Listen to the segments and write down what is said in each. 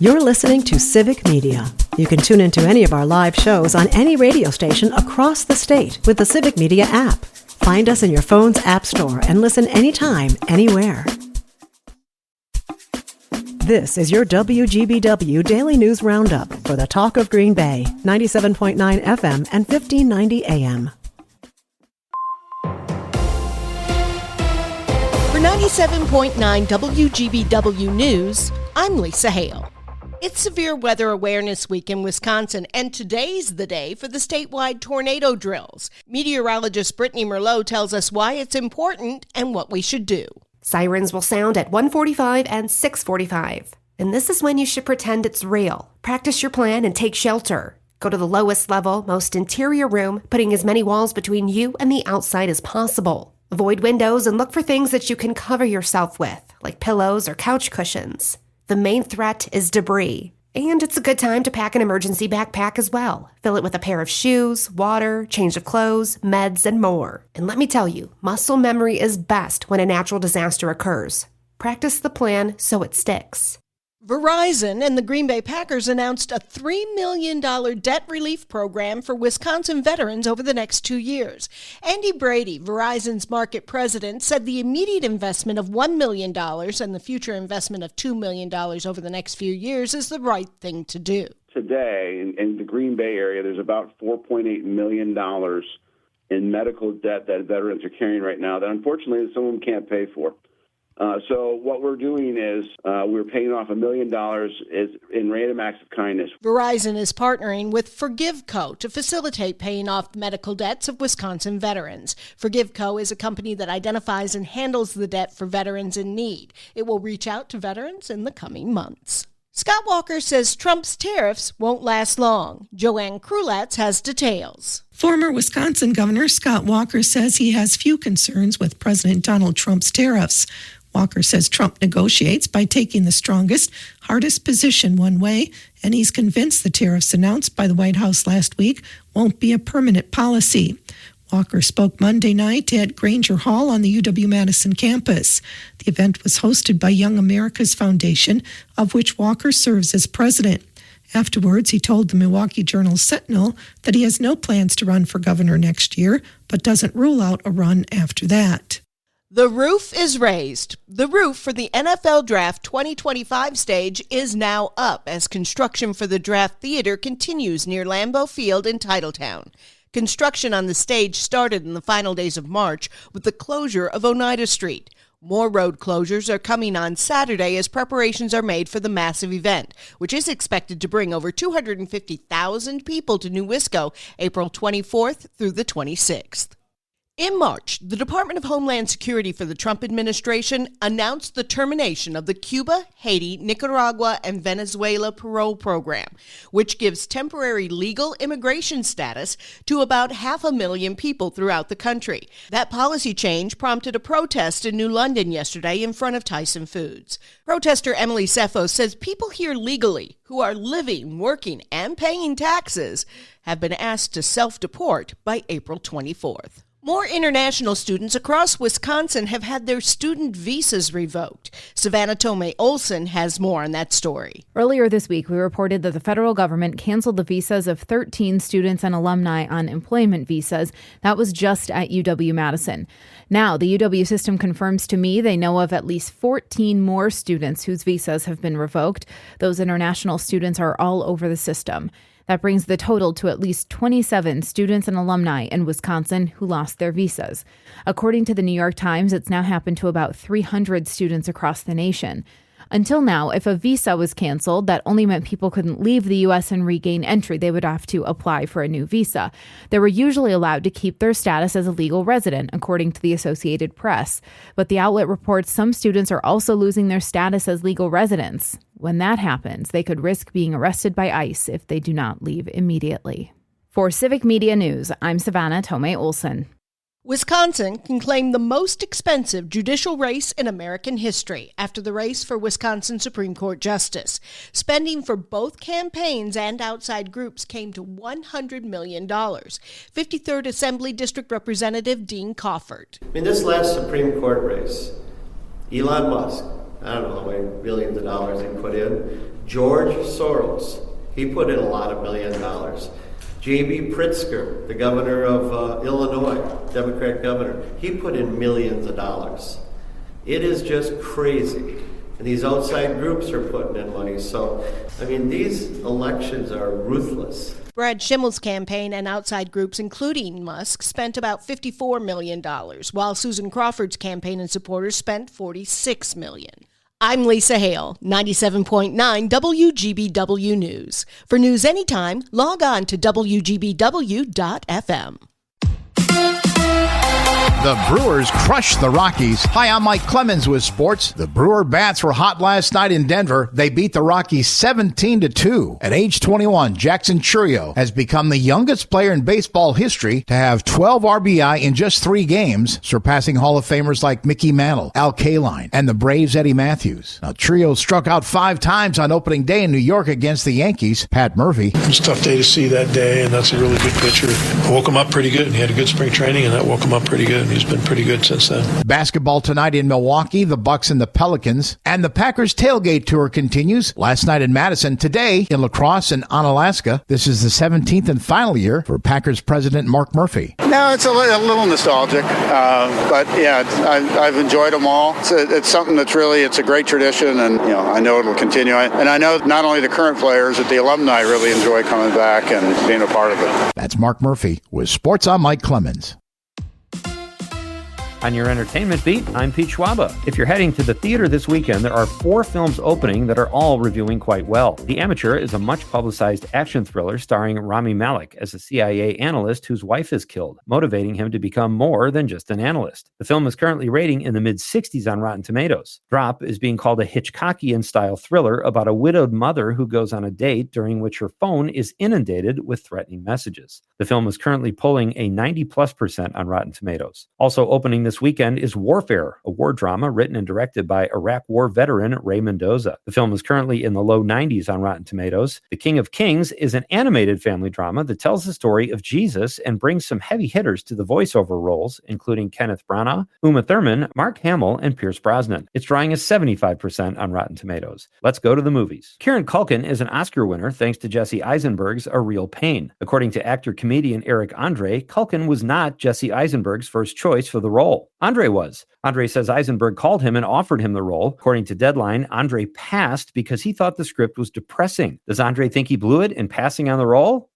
You're listening to Civic Media. You can tune into any of our live shows on any radio station across the state with the Civic Media app. Find us in your phone's app store and listen anytime, anywhere. This is your WGBW Daily News Roundup for the Talk of Green Bay, 97.9 FM and 1590 AM. For 97.9 WGBW News, I'm Lisa Hale. It's Severe Weather Awareness Week in Wisconsin, and today's the day for the statewide tornado drills. Meteorologist Brittany Merlot tells us why it's important and what we should do. Sirens will sound at 1:45 and 6:45. And this is when you should pretend it's real. Practice your plan and take shelter. Go to the lowest level, most interior room, putting as many walls between you and the outside as possible. Avoid windows and look for things that you can cover yourself with, like pillows or couch cushions. The main threat is debris. And it's a good time to pack an emergency backpack as well. Fill it with a pair of shoes, water, change of clothes, meds, and more. And let me tell you, muscle memory is best when a natural disaster occurs. Practice the plan so it sticks. Verizon and the Green Bay Packers announced a $3 million debt relief program for Wisconsin veterans over the next 2 years. Andy Brady, Verizon's market president, said the immediate investment of $1 million and the future investment of $2 million over the next few years is the right thing to do. Today, in the Green Bay area, there's about $4.8 million in medical debt that veterans are carrying right now that unfortunately some of them can't pay for. So what we're doing is we're paying off $1 million in random acts of kindness. Verizon is partnering with ForgiveCo to facilitate paying off the medical debts of Wisconsin veterans. ForgiveCo is a company that identifies and handles the debt for veterans in need. It will reach out to veterans in the coming months. Scott Walker says Trump's tariffs won't last long. Joanne Krulatz has details. Former Wisconsin Governor Scott Walker says he has few concerns with President Donald Trump's tariffs. Walker says Trump negotiates by taking the strongest, hardest position one way, and he's convinced the tariffs announced by the White House last week won't be a permanent policy. Walker spoke Monday night at Granger Hall on the UW-Madison campus. The event was hosted by Young America's Foundation, of which Walker serves as president. Afterwards, he told the Milwaukee Journal-Sentinel that he has no plans to run for governor next year, but doesn't rule out a run after that. The roof is raised. The roof for the NFL Draft 2025 stage is now up as construction for the Draft Theater continues near Lambeau Field in Titletown. Construction on the stage started in the final days of March with the closure of Oneida Street. More road closures are coming on Saturday as preparations are made for the massive event, which is expected to bring over 250,000 people to New Wisco April 24th through the 26th. In March, the Department of Homeland Security for the Trump administration announced the termination of the Cuba, Haiti, Nicaragua, and Venezuela parole program, which gives temporary legal immigration status to about 500,000 people throughout the country. That policy change prompted a protest in New London yesterday in front of Tyson Foods. Protester Emily Sefo says people here legally who are living, working, and paying taxes have been asked to self-deport by April 24th. More international students across Wisconsin have had their student visas revoked. Savannah Tomei Olson has more on that story. Earlier this week, we reported that the federal government canceled the visas of 13 students and alumni on employment visas. That was just at UW-Madison. Now, the UW system confirms to me they know of at least 14 more students whose visas have been revoked. Those international students are all over the system. That brings the total to at least 27 students and alumni in Wisconsin who lost their visas. According to the New York Times, it's now happened to about 300 students across the nation. Until now, if a visa was canceled, that only meant people couldn't leave the U.S. and regain entry. They would have to apply for a new visa. They were usually allowed to keep their status as a legal resident, according to the Associated Press. But the outlet reports some students are also losing their status as legal residents. When that happens, they could risk being arrested by ICE if they do not leave immediately. For Civic Media News, I'm Savannah Tomei Olson. Wisconsin can claim the most expensive judicial race in American history after the race for Wisconsin Supreme Court Justice. Spending for both campaigns and outside groups came to $100 million. 53rd Assembly District Representative Dean Coffert. This last Supreme Court race, Elon Musk, I don't know how many billions of dollars he put in. George Soros, he put in a lot of $1 million. J.B. Pritzker, the governor of Illinois, Democrat governor, he put in millions of dollars. It is just crazy. And these outside groups are putting in money. So, I mean, these elections are ruthless. Brad Schimmel's campaign and outside groups, including Musk, spent about $54 million, while Susan Crawford's campaign and supporters spent $46 million. I'm Lisa Hale, 97.9 WGBW News. For news anytime, log on to WGBW.FM. The Brewers crushed the Rockies. Hi, I'm Mike Clemens with sports. The Brewer Bats were hot last night in Denver. They beat the Rockies 17-2. At age 21, Jackson Chourio has become the youngest player in baseball history to have 12 RBI in just 3 games, surpassing Hall of Famers like Mickey Mantle, Al Kaline, and the Braves' Eddie Matthews. Now, Chourio struck out 5 times on opening day in New York against the Yankees. Pat Murphy. It was a tough day to see that day, and that's a really good pitcher. I woke him up pretty good, and he had a good spring training, and that woke him up pretty good. He's been pretty good since then. Basketball tonight in Milwaukee, the Bucks and the Pelicans. And the Packers tailgate tour continues. Last night in Madison, today in La Crosse and Onalaska. This is the 17th and final year for Packers president Mark Murphy. No, it's a little nostalgic, but yeah, I've enjoyed them all. It's something that's really, it's a great tradition, and I know it'll continue. And I know not only the current players, but the alumni really enjoy coming back and being a part of it. That's Mark Murphy with Sports. I'm Mike Clemens. On your entertainment beat, I'm Pete Schwaba. If you're heading to the theater this weekend, there are 4 films opening that are all reviewing quite well. The Amateur is a much-publicized action thriller starring Rami Malek as a CIA analyst whose wife is killed, motivating him to become more than just an analyst. The film is currently rating in the mid-60s on Rotten Tomatoes. Drop is being called a Hitchcockian-style thriller about a widowed mother who goes on a date during which her phone is inundated with threatening messages. The film is currently polling a 90+% on Rotten Tomatoes. Also opening this weekend is Warfare, a war drama written and directed by Iraq War veteran Ray Mendoza. The film is currently in the low 90s on Rotten Tomatoes. The King of Kings is an animated family drama that tells the story of Jesus and brings some heavy hitters to the voiceover roles, including Kenneth Branagh, Uma Thurman, Mark Hamill, and Pierce Brosnan. It's drawing a 75% on Rotten Tomatoes. Let's go to the movies. Kieran Culkin is an Oscar winner thanks to Jesse Eisenberg's A Real Pain. According to actor-comedian Eric Andre, Culkin was not Jesse Eisenberg's first choice for the role. Andre was. Andre says Eisenberg called him and offered him the role. According to Deadline, Andre passed because he thought the script was depressing. Does Andre think he blew it in passing on the role?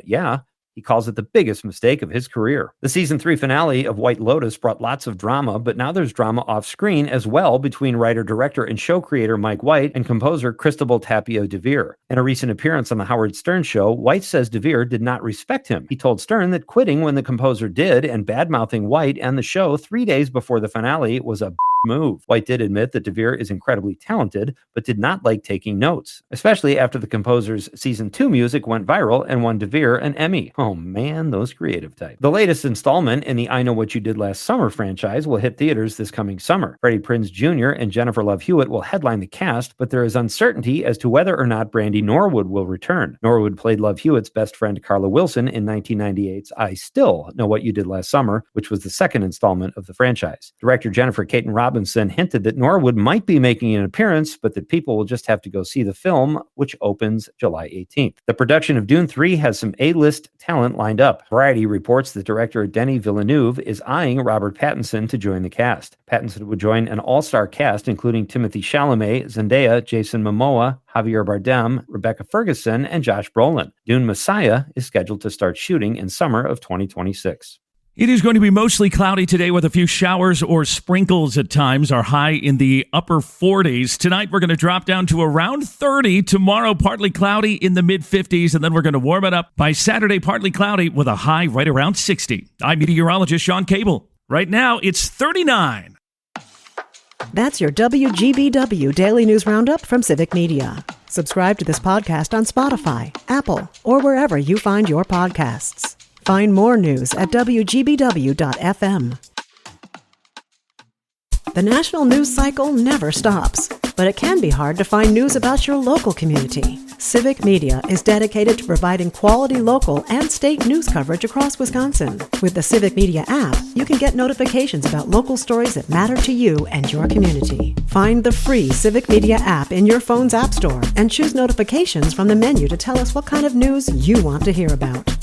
Yeah. He calls it the biggest mistake of his career. The season 3 finale of White Lotus brought lots of drama, but now there's drama off screen as well between writer, director, and show creator Mike White and composer Cristobal Tapio de Veer. In a recent appearance on the Howard Stern show, White says de Veer did not respect him. He told Stern that quitting when the composer did and bad-mouthing White and the show 3 days before the finale was a move. White did admit that de Veer is incredibly talented, but did not like taking notes, especially after the composer's season 2 music went viral and won de Veer an Emmy. Oh man, those creative types. The latest installment in the I Know What You Did Last Summer franchise will hit theaters this coming summer. Freddie Prinze Jr. and Jennifer Love Hewitt will headline the cast, but there is uncertainty as to whether or not Brandy Norwood will return. Norwood played Love Hewitt's best friend Carla Wilson in 1998's I Still Know What You Did Last Summer, which was the second installment of the franchise. Director Jennifer Caton Robinson hinted that Norwood might be making an appearance, but that people will just have to go see the film, which opens July 18th. The production of Dune 3 has some A-list talent lined up. Variety reports that director Denis Villeneuve is eyeing Robert Pattinson to join the cast. Pattinson would join an all-star cast including Timothée Chalamet, Zendaya, Jason Momoa, Javier Bardem, Rebecca Ferguson, and Josh Brolin. Dune Messiah is scheduled to start shooting in summer of 2026. It is going to be mostly cloudy today with a few showers or sprinkles at times. Our high in the upper 40s. Tonight, we're going to drop down to around 30. Tomorrow, partly cloudy in the mid-50s. And then we're going to warm it up by Saturday, partly cloudy with a high right around 60. I'm meteorologist Sean Cable. Right now, it's 39. That's your WGBW Daily News Roundup from Civic Media. Subscribe to this podcast on Spotify, Apple, or wherever you find your podcasts. Find more news at WGBW.FM. The national news cycle never stops, but it can be hard to find news about your local community. Civic Media is dedicated to providing quality local and state news coverage across Wisconsin. With the Civic Media app, you can get notifications about local stories that matter to you and your community. Find the free Civic Media app in your phone's app store and choose notifications from the menu to tell us what kind of news you want to hear about.